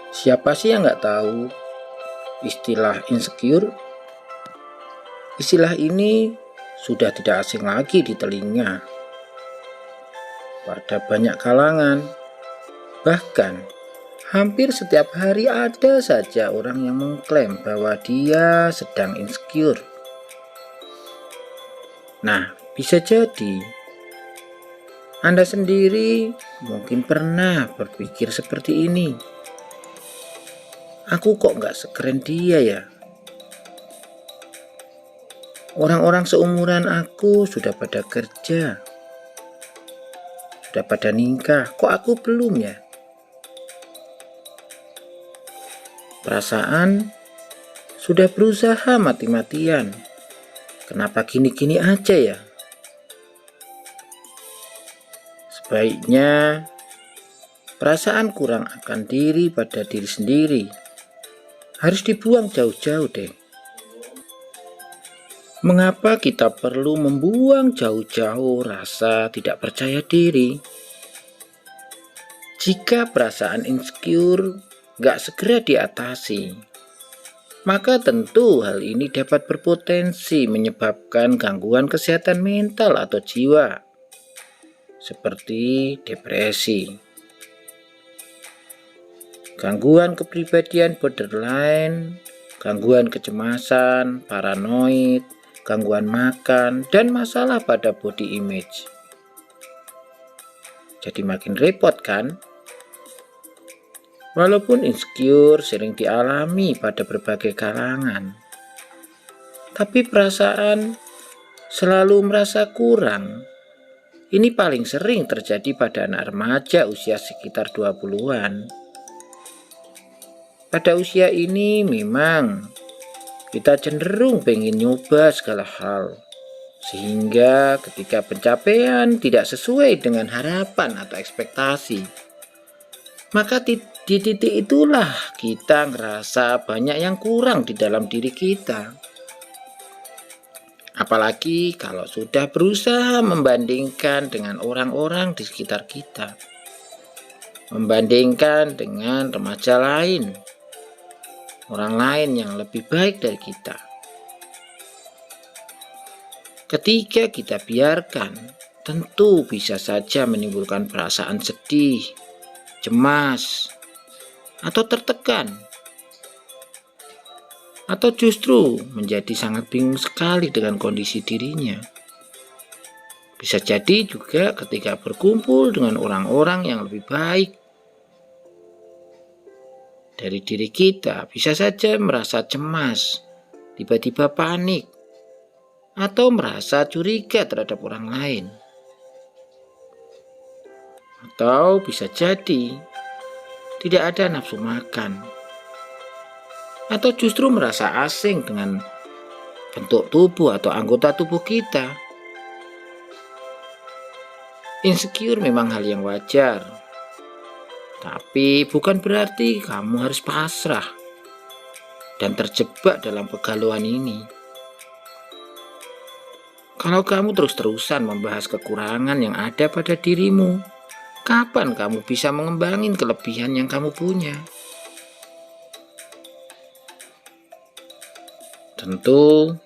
Siapa sih yang nggak tahu istilah insecure? Istilah ini sudah tidak asing lagi di telinga pada banyak kalangan. Bahkan hampir setiap hari ada saja orang yang mengklaim bahwa dia sedang insecure. Nah, bisa jadi Anda sendiri mungkin pernah berpikir seperti ini. Aku kok nggak sekeren dia ya? Orang-orang seumuran aku sudah pada kerja, sudah pada nikah, kok aku belum ya? Perasaan sudah berusaha mati-matian, kenapa gini-gini aja ya? Sebaiknya perasaan kurang akan diri pada diri sendiri harus dibuang jauh-jauh deh. Mengapa kita perlu membuang jauh-jauh rasa tidak percaya diri? Jika perasaan insecure gak segera diatasi, maka tentu hal ini dapat berpotensi menyebabkan gangguan kesehatan mental atau jiwa, seperti depresi, gangguan kepribadian borderline, gangguan kecemasan, paranoid, gangguan makan, dan masalah pada body image. Jadi makin repot kan? Walaupun insecure sering dialami pada berbagai kalangan, tapi perasaan selalu merasa kurang ini paling sering terjadi pada anak remaja usia sekitar 20-an. Pada usia ini memang kita cenderung pengen nyoba segala hal, sehingga ketika pencapaian tidak sesuai dengan harapan atau ekspektasi, maka di titik itulah kita ngerasa banyak yang kurang di dalam diri kita. Apalagi kalau sudah berusaha membandingkan dengan orang-orang di sekitar kita, membandingkan dengan remaja lain, orang lain yang lebih baik dari kita. Ketika kita biarkan, tentu bisa saja menimbulkan perasaan sedih, cemas, atau tertekan, atau justru menjadi sangat bingung sekali dengan kondisi dirinya. Bisa jadi juga ketika berkumpul dengan orang-orang yang lebih baik dari diri kita, bisa saja merasa cemas, tiba-tiba panik, atau merasa curiga terhadap orang lain. Atau bisa jadi tidak ada nafsu makan, atau justru merasa asing dengan bentuk tubuh atau anggota tubuh kita. Insecure memang hal yang wajar, tapi bukan berarti kamu harus pasrah dan terjebak dalam kegalauan ini. Kalau kamu terus-terusan membahas kekurangan yang ada pada dirimu, kapan kamu bisa mengembangin kelebihan yang kamu punya? Tentu,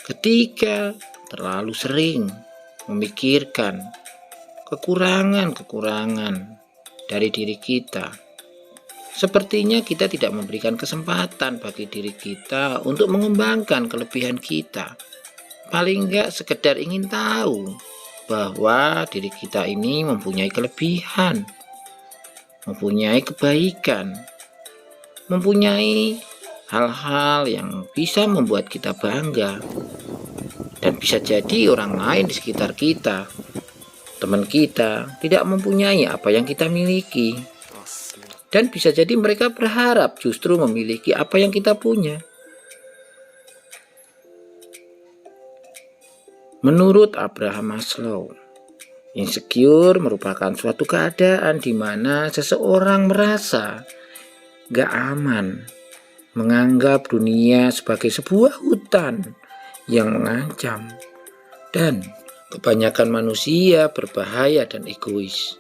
ketika terlalu sering memikirkan kekurangan-kekurangan dari diri kita, sepertinya kita tidak memberikan kesempatan bagi diri kita untuk mengembangkan kelebihan kita. Paling enggak sekedar ingin tahu bahwa diri kita ini mempunyai kelebihan, mempunyai kebaikan, mempunyai hal-hal yang bisa membuat kita bangga. Dan bisa jadi orang lain di sekitar kita, teman kita, tidak mempunyai apa yang kita miliki. Dan bisa jadi mereka berharap justru memiliki apa yang kita punya. Menurut Abraham Maslow, insecure merupakan suatu keadaan di mana seseorang merasa gak aman, menganggap dunia sebagai sebuah hutan yang mengancam, dan kebanyakan manusia berbahaya dan egois.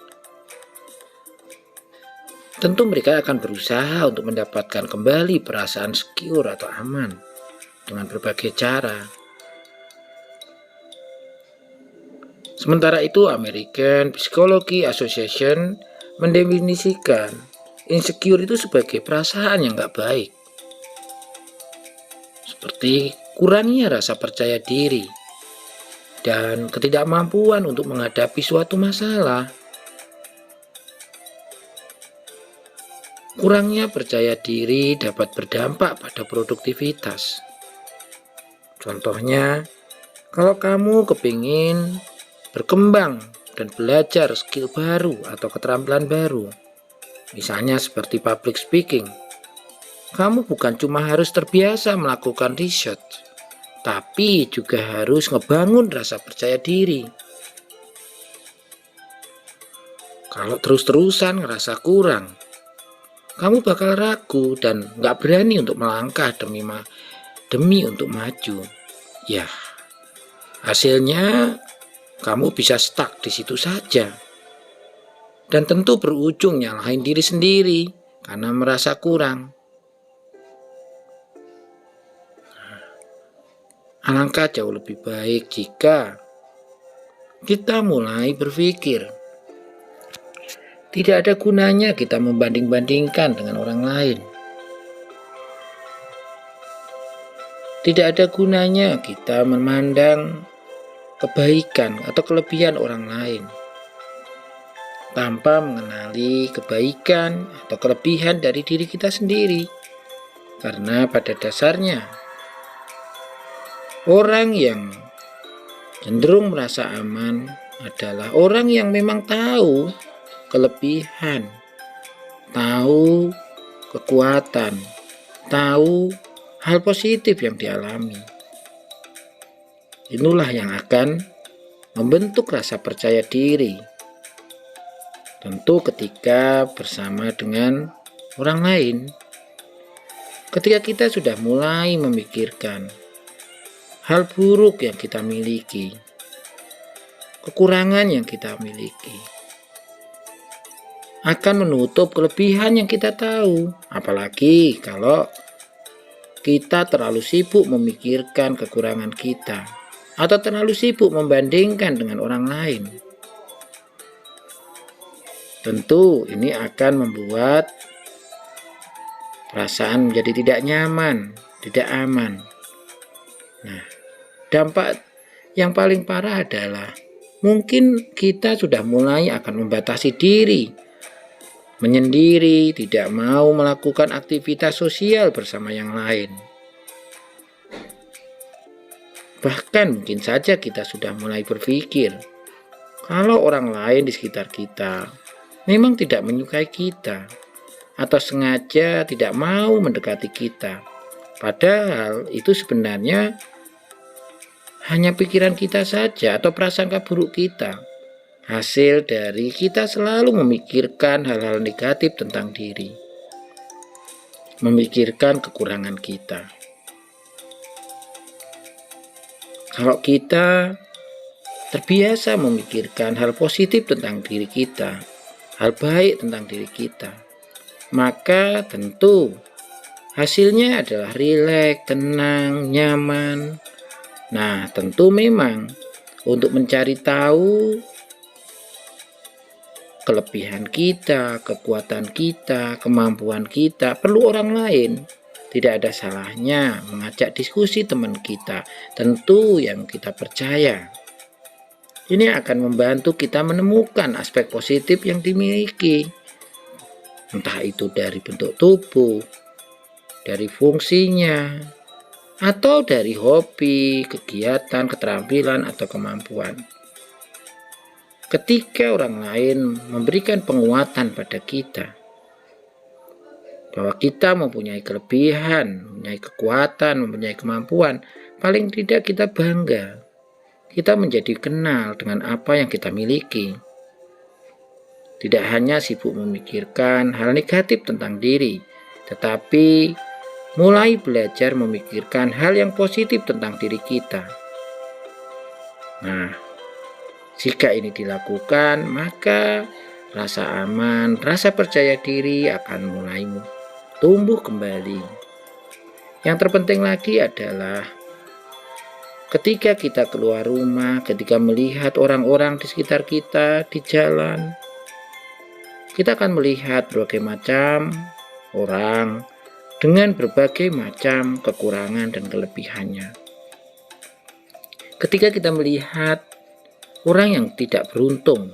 tentu mereka akan berusaha untuk mendapatkan kembali perasaan secure atau aman dengan berbagai cara. Sementara itu, American Psychology Association mendefinisikan insecure itu sebagai perasaan yang gak baik, seperti kurangnya rasa percaya diri dan ketidakmampuan untuk menghadapi suatu masalah. Kurangnya percaya diri dapat berdampak pada produktivitas. Contohnya, kalau kamu kepingin berkembang dan belajar skill baru atau keterampilan baru, misalnya seperti public speaking, kamu bukan cuma harus terbiasa melakukan research, tapi juga harus ngebangun rasa percaya diri. Kalau terus-terusan ngerasa kurang, kamu bakal ragu dan gak berani untuk melangkah demi untuk maju. Ya, hasilnya kamu bisa stuck di situ saja. Dan tentu berujung nyalahin diri sendiri karena merasa kurang. Alangkah jauh lebih baik jika kita mulai berpikir, tidak ada gunanya kita membanding-bandingkan dengan orang lain. Tidak ada gunanya kita memandang kebaikan atau kelebihan orang lain tanpa mengenali kebaikan atau kelebihan dari diri kita sendiri. Karena pada dasarnya, orang yang cenderung merasa aman adalah orang yang memang tahu kelebihan, tahu kekuatan, tahu hal positif yang dialami. Inilah yang akan membentuk rasa percaya diri. Tentu ketika bersama dengan orang lain. Ketika kita sudah mulai memikirkan hal buruk yang kita miliki, kekurangan yang kita miliki, akan menutup kelebihan yang kita tahu. Apalagi kalau kita terlalu sibuk memikirkan kekurangan kita atau terlalu sibuk membandingkan dengan orang lain. Tentu ini akan membuat perasaan menjadi tidak nyaman, tidak aman. Nah, dampak yang paling parah adalah mungkin kita sudah mulai akan membatasi diri, menyendiri, tidak mau melakukan aktivitas sosial bersama yang lain. Bahkan mungkin saja kita sudah mulai berpikir, kalau orang lain di sekitar kita memang tidak menyukai kita, atau sengaja tidak mau mendekati kita. Padahal itu sebenarnya hanya pikiran kita saja atau prasangka buruk kita. Hasil dari kita selalu memikirkan hal-hal negatif tentang diri, memikirkan kekurangan kita. Kalau kita terbiasa memikirkan hal positif tentang diri kita, hal baik tentang diri kita, maka tentu hasilnya adalah rileks, tenang, nyaman. Nah, tentu memang untuk mencari tahu kelebihan kita, kekuatan kita, kemampuan kita, perlu orang lain. Tidak ada salahnya mengajak diskusi teman kita, tentu yang kita percaya. Ini akan membantu kita menemukan aspek positif yang dimiliki. Entah itu dari bentuk tubuh, dari fungsinya, atau dari hobi, kegiatan, keterampilan, atau kemampuan. Ketika orang lain memberikan penguatan pada kita, bahwa kita mempunyai kelebihan, mempunyai kekuatan, mempunyai kemampuan, paling tidak kita bangga. Kita menjadi kenal dengan apa yang kita miliki. Tidak hanya sibuk memikirkan hal negatif tentang diri, tetapi mulai belajar memikirkan hal yang positif tentang diri kita. Nah, jika ini dilakukan, maka rasa aman, rasa percaya diri akan mulai tumbuh kembali. Yang terpenting lagi adalah ketika kita keluar rumah, ketika melihat orang-orang di sekitar kita di jalan, kita akan melihat berbagai macam orang dengan berbagai macam kekurangan dan kelebihannya. Ketika kita melihat orang yang tidak beruntung,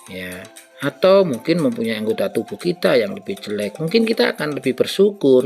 ya, atau mungkin mempunyai anggota tubuh kita yang lebih jelek, mungkin kita akan lebih bersyukur